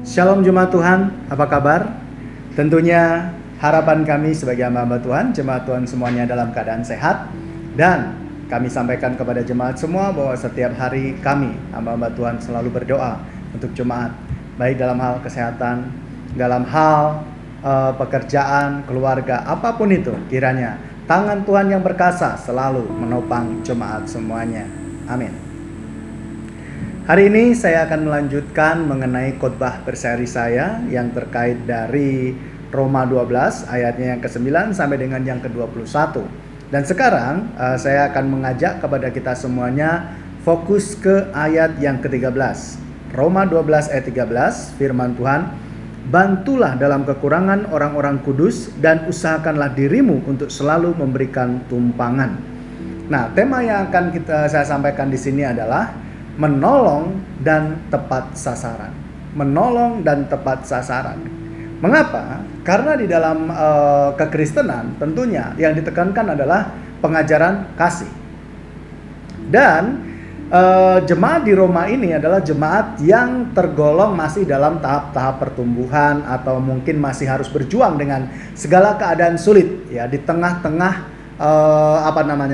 Shalom jemaat Tuhan, apa kabar? Tentunya harapan kami sebagai hamba-hamba Tuhan, jemaat Tuhan semuanya dalam keadaan sehat. Dan kami sampaikan kepada jemaat semua bahwa setiap hari kami, hamba-hamba Tuhan, selalu berdoa untuk jemaat. Baik dalam hal kesehatan, dalam hal pekerjaan, keluarga, apapun itu kiranya tangan Tuhan yang berkasa selalu menopang jemaat semuanya. Amin. Hari ini saya akan melanjutkan mengenai khotbah berseri saya yang terkait dari Roma 12 ayatnya yang ke-9 sampai dengan yang ke-21. Dan sekarang saya akan mengajak kepada kita semuanya fokus ke ayat yang ke-13. Roma 12 ayat 13, firman Tuhan, "Bantulah dalam kekurangan orang-orang kudus dan usahakanlah dirimu untuk selalu memberikan tumpangan." Nah, tema yang akan saya sampaikan di sini adalah menolong dan tepat sasaran. Menolong dan tepat sasaran. Mengapa? Karena di dalam kekristenan tentunya yang ditekankan adalah pengajaran kasih. Dan jemaat di Roma ini adalah jemaat yang tergolong masih dalam tahap-tahap pertumbuhan atau mungkin masih harus berjuang dengan segala keadaan sulit ya di tengah-tengah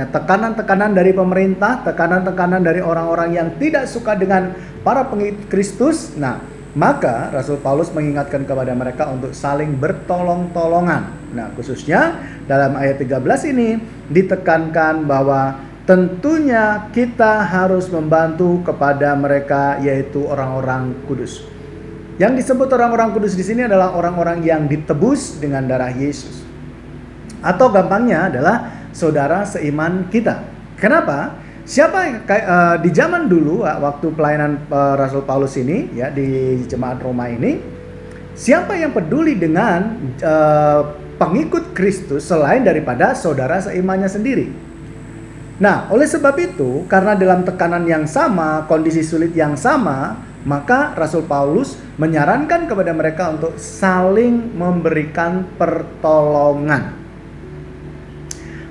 tekanan-tekanan dari pemerintah, tekanan-tekanan dari orang-orang yang tidak suka dengan para pengikut Kristus. Nah, maka Rasul Paulus mengingatkan kepada mereka untuk saling bertolong-tolongan. Nah, khususnya dalam ayat 13 ini ditekankan bahwa tentunya kita harus membantu kepada mereka, yaitu orang-orang kudus. Yang disebut orang-orang kudus di sini adalah orang-orang yang ditebus dengan darah Yesus. Atau gampangnya adalah saudara seiman kita. Kenapa? Siapa di zaman dulu waktu pelayanan Rasul Paulus ini ya di jemaat Roma ini, siapa yang peduli dengan pengikut Kristus selain daripada saudara seimannya sendiri? Nah, oleh sebab itu, karena dalam tekanan yang sama, kondisi sulit yang sama, maka Rasul Paulus menyarankan kepada mereka untuk saling memberikan pertolongan.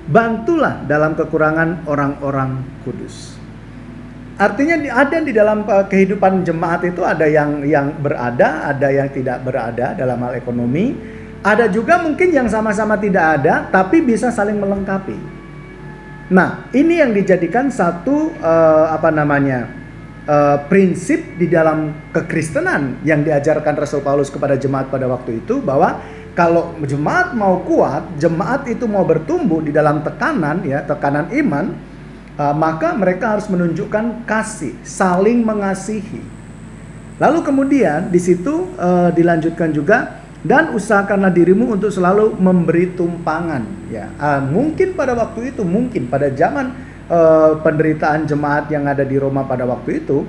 Bantulah dalam kekurangan orang-orang kudus. Artinya ada di dalam kehidupan jemaat itu ada yang berada, ada yang tidak berada dalam hal ekonomi. Ada juga mungkin yang sama-sama tidak ada, tapi bisa saling melengkapi. Nah, ini yang dijadikan satu prinsip di dalam kekristenan yang diajarkan Rasul Paulus kepada jemaat pada waktu itu, bahwa kalau jemaat mau kuat, jemaat itu mau bertumbuh di dalam tekanan iman, maka mereka harus menunjukkan kasih, saling mengasihi. Lalu kemudian di situ dilanjutkan juga, dan usahakanlah dirimu untuk selalu memberi tumpangan. Ya, mungkin pada waktu itu, mungkin pada zaman penderitaan jemaat yang ada di Roma pada waktu itu,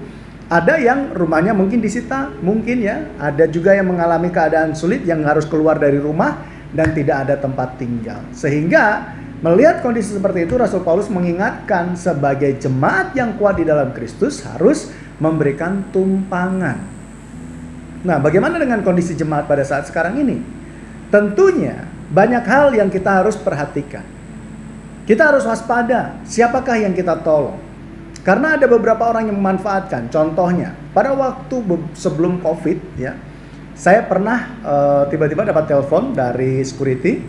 ada yang rumahnya mungkin disita, mungkin ya. Ada juga yang mengalami keadaan sulit yang harus keluar dari rumah dan tidak ada tempat tinggal. Sehingga melihat kondisi seperti itu, Rasul Paulus mengingatkan sebagai jemaat yang kuat di dalam Kristus harus memberikan tumpangan. Nah, bagaimana dengan kondisi jemaat pada saat sekarang ini? Tentunya banyak hal yang kita harus perhatikan. Kita harus waspada, siapakah yang kita tolong? Karena ada beberapa orang yang memanfaatkan. Contohnya, pada waktu sebelum COVID ya, saya pernah tiba-tiba dapat telepon dari security,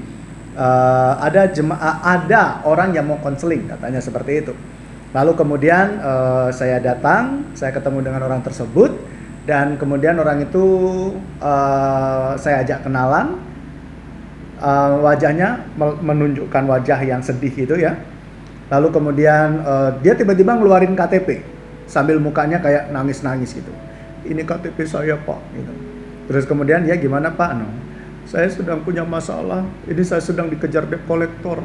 ada orang yang mau konseling, katanya seperti itu. Lalu kemudian saya datang, saya ketemu dengan orang tersebut, dan kemudian orang itu saya ajak kenalan. Wajahnya menunjukkan wajah yang sedih gitu ya. Lalu kemudian dia tiba-tiba ngeluarin KTP sambil mukanya kayak nangis-nangis gitu. "Ini KTP saya, Pak." Gitu. Terus kemudian, "Ya gimana, Pak?" "No, saya sedang punya masalah. Ini saya sedang dikejar debt collector.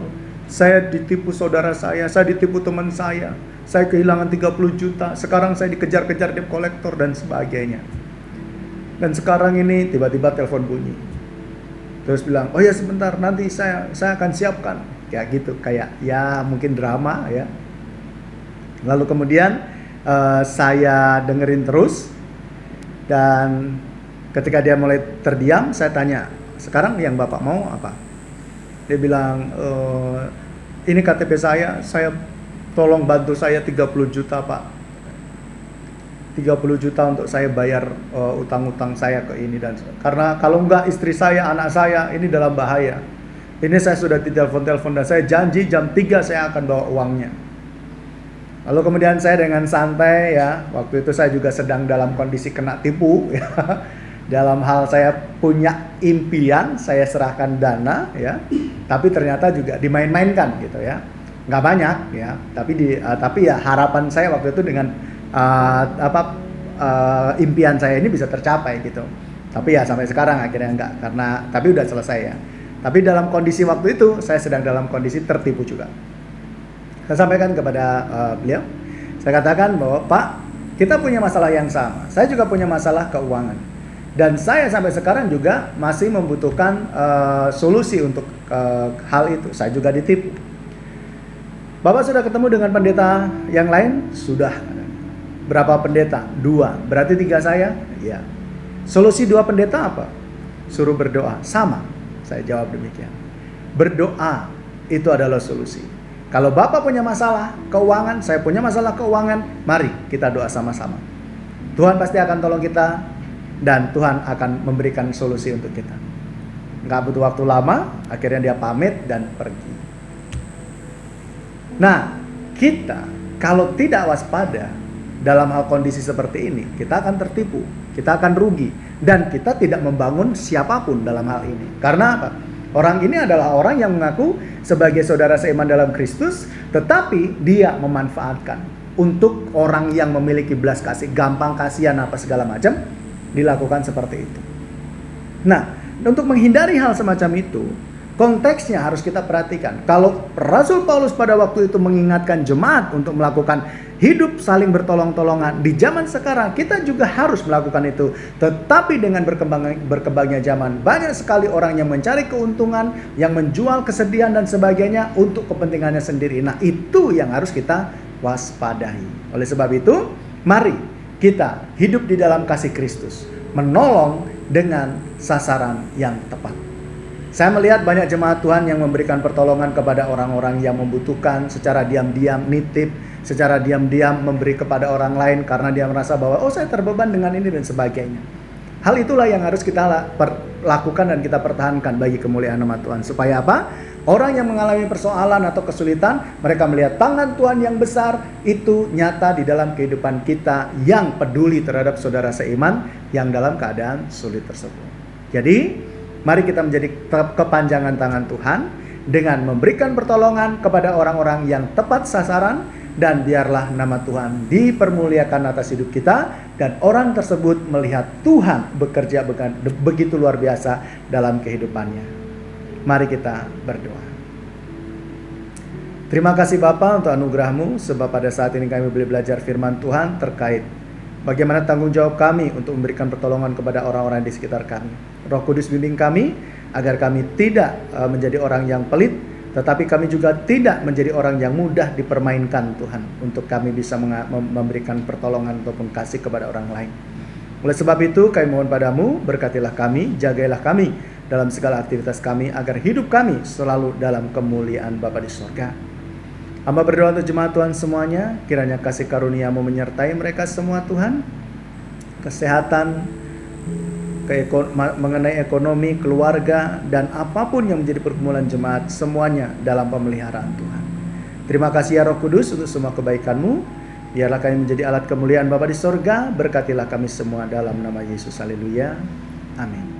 Saya ditipu saudara saya ditipu teman saya. Saya kehilangan 30 juta. Sekarang saya dikejar-kejar debt collector dan sebagainya. Dan sekarang ini," tiba-tiba telepon bunyi. Terus bilang, "Oh ya sebentar, nanti saya akan siapkan." Kayak gitu, kayak ya mungkin drama ya. Lalu kemudian saya dengerin terus, dan ketika dia mulai terdiam, saya tanya, "Sekarang yang Bapak mau apa?" Dia bilang, "Ini KTP saya tolong bantu saya 30 juta, Pak." 30 juta untuk saya bayar utang-utang saya ke ini dan karena kalau enggak istri saya, anak saya ini dalam bahaya. Ini saya sudah ditelepon-telepon dan saya janji jam 3 saya akan bawa uangnya. Lalu kemudian saya dengan santai ya, waktu itu saya juga sedang dalam kondisi kena tipu ya. Dalam hal saya punya impian, saya serahkan dana ya, tapi ternyata juga dimain-mainkan gitu ya. Nggak banyak ya, tapi ya harapan saya waktu itu dengan impian saya ini bisa tercapai gitu. Tapi ya sampai sekarang akhirnya enggak, karena tapi udah selesai ya. Tapi dalam kondisi waktu itu saya sedang dalam kondisi tertipu juga. Saya sampaikan kepada beliau, saya katakan bahwa Pak, kita punya masalah yang sama. Saya juga punya masalah keuangan. Dan saya sampai sekarang juga masih membutuhkan solusi untuk hal itu. Saya juga ditipu. Bapak sudah ketemu dengan pendeta yang lain? Sudah. Berapa pendeta? 2. Berarti 3 saya? Ya. Solusi 2 pendeta apa? Suruh berdoa. Sama. Saya jawab demikian. Berdoa itu adalah solusi. Kalau Bapak punya masalah keuangan, saya punya masalah keuangan, mari kita doa sama-sama. Tuhan pasti akan tolong kita dan Tuhan akan memberikan solusi untuk kita. Nggak butuh waktu lama, akhirnya dia pamit dan pergi. Nah, kita kalau tidak waspada dalam hal kondisi seperti ini, kita akan tertipu, kita akan rugi, dan kita tidak membangun siapapun dalam hal ini. Karena apa? Orang ini adalah orang yang mengaku sebagai saudara seiman dalam Kristus, tetapi dia memanfaatkan untuk orang yang memiliki belas kasih, gampang kasihan apa segala macam, dilakukan seperti itu. Nah, untuk menghindari hal semacam itu, konteksnya harus kita perhatikan. Kalau Rasul Paulus pada waktu itu mengingatkan jemaat untuk melakukan hidup saling bertolong-tolongan, di zaman sekarang kita juga harus melakukan itu. Tetapi dengan berkembangnya zaman, banyak sekali orang yang mencari keuntungan, yang menjual kesedihan dan sebagainya untuk kepentingannya sendiri. Nah, itu yang harus kita waspadai. Oleh sebab itu, mari kita hidup di dalam kasih Kristus, menolong dengan sasaran yang tepat. Saya melihat banyak jemaat Tuhan yang memberikan pertolongan kepada orang-orang yang membutuhkan secara diam-diam, nitip, secara diam-diam memberi kepada orang lain karena dia merasa bahwa saya terbeban dengan ini dan sebagainya. Hal itulah yang harus kita lakukan dan kita pertahankan bagi kemuliaan nama Tuhan. Supaya apa? Orang yang mengalami persoalan atau kesulitan, mereka melihat tangan Tuhan yang besar itu nyata di dalam kehidupan kita yang peduli terhadap saudara seiman yang dalam keadaan sulit tersebut. Jadi, mari kita menjadi kepanjangan tangan Tuhan dengan memberikan pertolongan kepada orang-orang yang tepat sasaran, dan biarlah nama Tuhan dipermuliakan atas hidup kita dan orang tersebut melihat Tuhan bekerja begitu luar biasa dalam kehidupannya. Mari kita berdoa. Terima kasih Bapa untuk anugerah-Mu, sebab pada saat ini kami boleh belajar firman Tuhan terkait bagaimana tanggung jawab kami untuk memberikan pertolongan kepada orang-orang di sekitar kami. Roh Kudus bimbing kami agar kami tidak menjadi orang yang pelit, tetapi kami juga tidak menjadi orang yang mudah dipermainkan Tuhan, untuk kami bisa memberikan pertolongan ataupun kasih kepada orang lain. Oleh sebab itu kami mohon padamu, berkatilah kami, jagailah kami dalam segala aktivitas kami, agar hidup kami selalu dalam kemuliaan Bapa di surga. Hamba berdoa untuk jemaat Tuhan semuanya, kiranya kasih karunia-Mu menyertai mereka semua Tuhan, kesehatan, mengenai ekonomi, keluarga, dan apapun yang menjadi pergumulan jemaat, semuanya dalam pemeliharaan Tuhan. Terima kasih ya Roh Kudus untuk semua kebaikan-Mu. Biarlah kami menjadi alat kemuliaan Bapa di sorga. Berkatilah kami semua dalam nama Yesus. Haleluya. Amin.